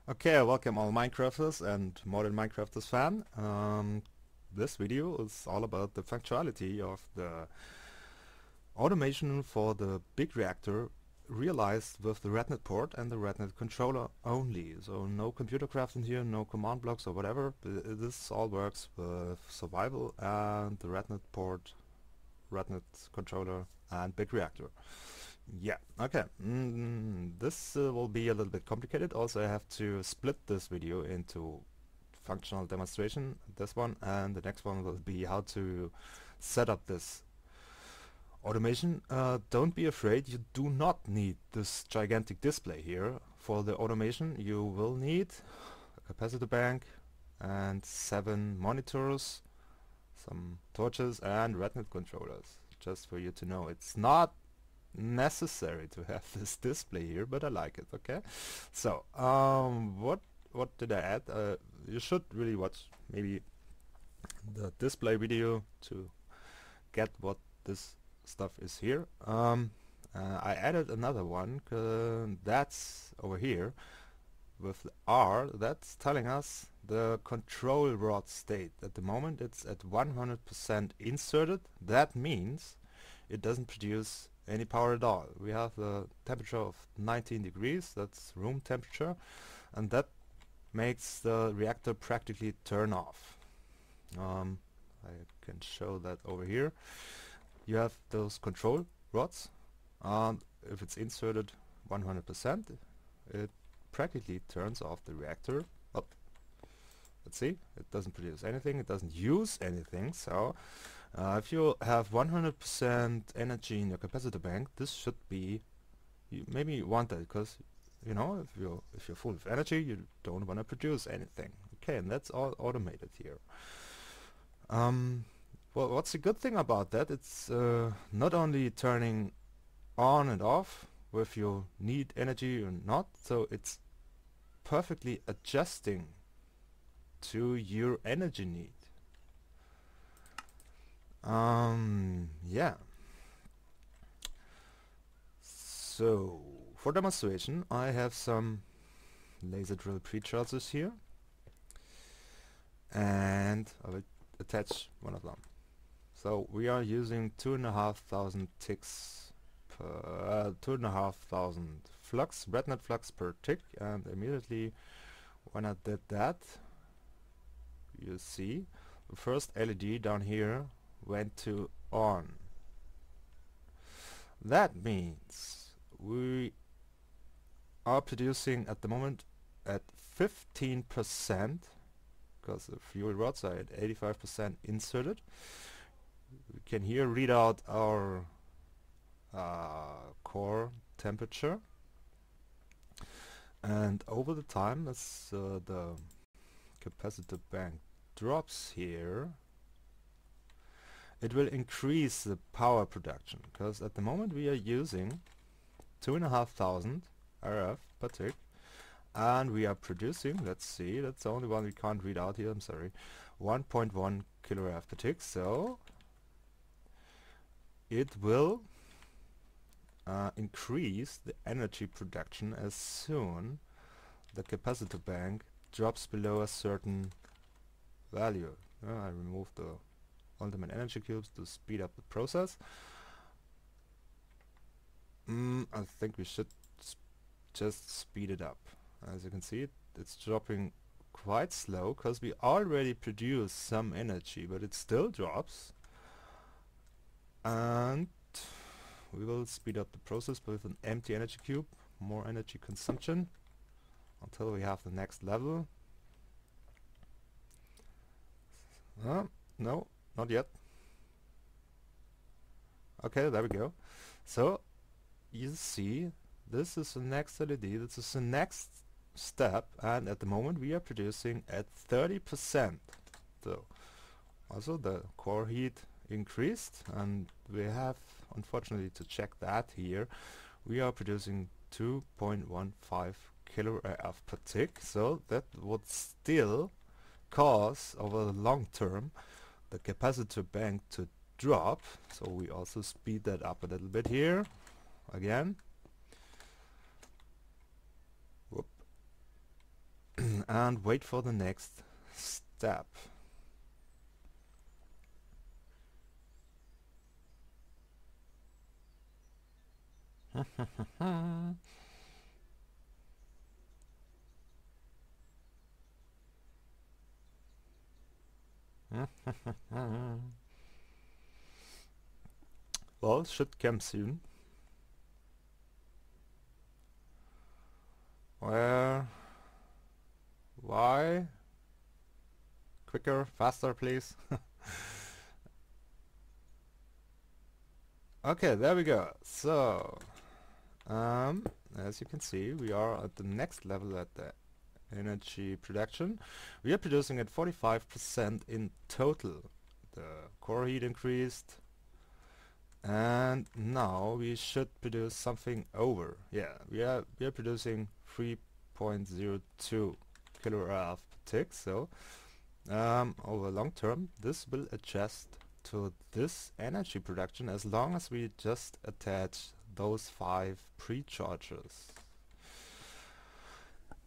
Okay, welcome all Minecrafters and modern Minecrafters fan. This video is all about the functionality of the automation for the big reactor realized with the Rednetport and the Rednet controller only. So no computer craft in here, no command blocks or whatever. This all works with survival and the Rednetport, Rednet controller and big reactor. Yeah, okay. This will be a little bit complicated. Also, I have to split this video into functional demonstration, this one, and the next one will be how to set up this automation. Don't be afraid, you do not need this gigantic display here. For the automation, you will need a capacitor bank and 7 monitors, some torches, and Rednet controllers. Just for you to know, it's not necessary to have this display here, but I like it. Okay, so what did I add? You should really watch maybe the display video to get what this stuff is here. I added another one that's over here with the R. That's telling us the control rod state. At the moment it's at 100% inserted. That means it doesn't produce any power at all. We have the temperature of 19 degrees, that's room temperature, and that makes the reactor practically turn off. I can show that over here. You have those control rods, and if it's inserted 100%, it practically turns off the reactor. Oh, let's see, it doesn't produce anything, it doesn't use anything, so if you have 100% energy in your capacitor bank, this should be, maybe you want that because you know if you're full of energy, you don't want to produce anything. Okay, and that's all automated here. Well, what's the good thing about that? It's not only turning on and off if you need energy or not, so it's perfectly adjusting to your energy need. Yeah. So for demonstration, I have some laser drill pre-chargers here, and I will attach one of them. So we are using 2,500 ticks per 2,500 flux, Rednet flux per tick, and immediately when I did that, you see the first LED down here went to on. That means we are producing at the moment at 15%, because the fuel rods are at 85% inserted. We can here read out our core temperature, and over the time as the capacitor bank drops here, it will increase the power production, because at the moment we are using 2,500 RF per tick, and we are producing, let's see, that's the only one we can't read out here, I'm sorry, 1.1 kilo RF per tick, so it will increase the energy production as soon the capacitor bank drops below a certain value. I removed the ultimate energy cubes to speed up the process. I think we should just speed it up. As you can see, it's dropping quite slow because we already produced some energy, but it still drops. And we will speed up the process with an empty energy cube, more energy consumption, until we have the next level. No, not yet. Okay, there we go. So you see, this is the next LED, this is the next step, and at the moment we are producing at 30%. So also the core heat increased, and we have unfortunately to check that here. We are producing 2.15 kilo RF per tick, so that would still cause over the long term the capacitor bank to drop, so we also speed that up a little bit here again. Whoop. and wait for the next step. Well, it should come soon. Where? Why? Quicker, faster, please. Okay, there we go. So, as you can see, we are at the next level at the energy production. We are producing at 45% in total. The core heat increased, and now we should produce something over. Yeah, we are producing 3.02 kilo-hours per tick. So over long term, this will adjust to this energy production as long as we just attach those 5 pre-chargers.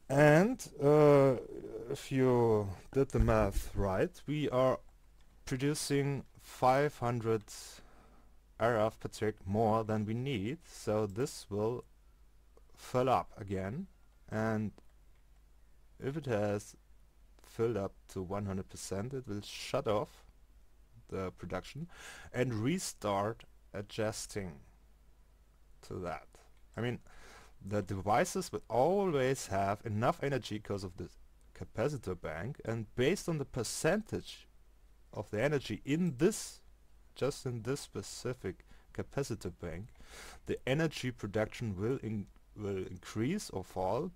And if you did the math right, we are producing 500 RF per tick more than we need, so this will fill up again, and if it has filled up to 100%, it will shut off the production and restart adjusting to that. I mean, the devices will always have enough energy because of the capacitor bank, and based on the percentage of the energy in this, just in this specific capacitor bank, the energy production will increase or fall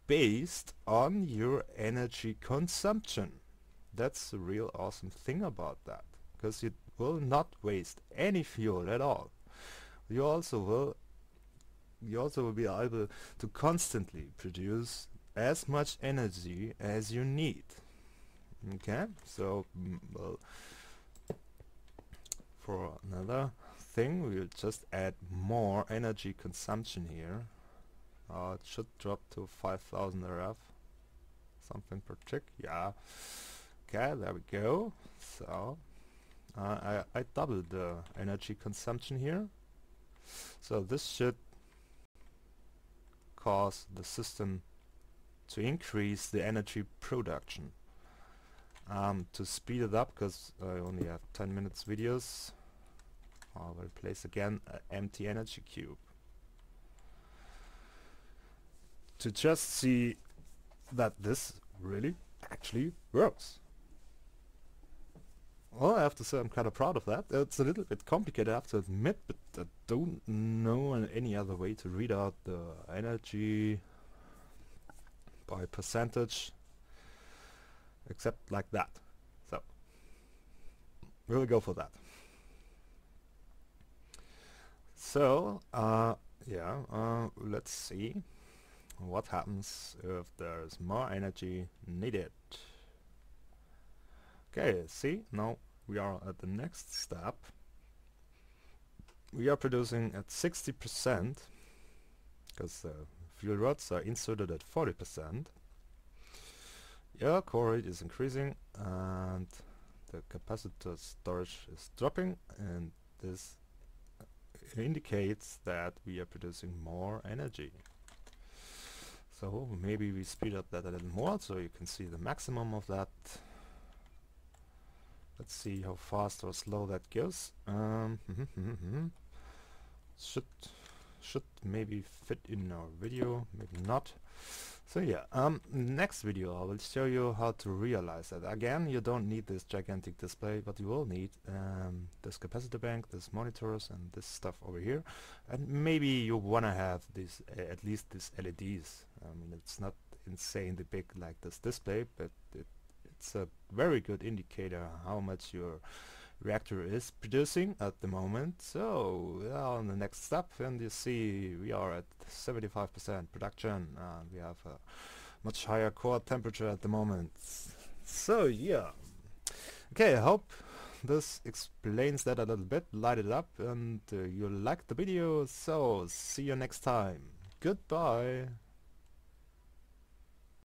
based on your energy consumption. That's the real awesome thing about that, because you will not waste any fuel at all. You also will be able to constantly produce as much energy as you need. Okay, so well, for another thing, we'll just add more energy consumption here. It should drop to 5000 RF, something per tick. Yeah. Okay, there we go. So I doubled the energy consumption here. So this should cause the system to increase the energy production. To speed it up, because I only have 10 minutes videos, I will place again an empty energy cube to just see that this really actually works. Well, I have to say I'm kind of proud of that. It's a little bit complicated, I have to admit, but I don't know any other way to read out the energy by percentage except like that. So we'll go for that. So let's see what happens if there's more energy needed. Okay, see, now we are at the next step. We are producing at 60% because the fuel rods are inserted at 40%. Yeah, core rate is increasing and the capacitor storage is dropping, and this indicates that we are producing more energy. So maybe we speed up that a little more so you can see the maximum of that. Let's see how fast or slow that goes. Should maybe fit in our video, maybe not. So yeah, next video I will show you how to realize that. Again, you don't need this gigantic display, but you will need this capacitor bank, this monitors, and this stuff over here. And maybe you wanna have this at least these LEDs. I mean, it's not insanely big like this display, but it's a very good indicator how much your reactor is producing at the moment. So on the next step, and you see we are at 75% production, and we have a much higher core temperature at the moment. So yeah, okay, I hope this explains that a little bit, light it up, and you liked the video. So see you next time. Goodbye.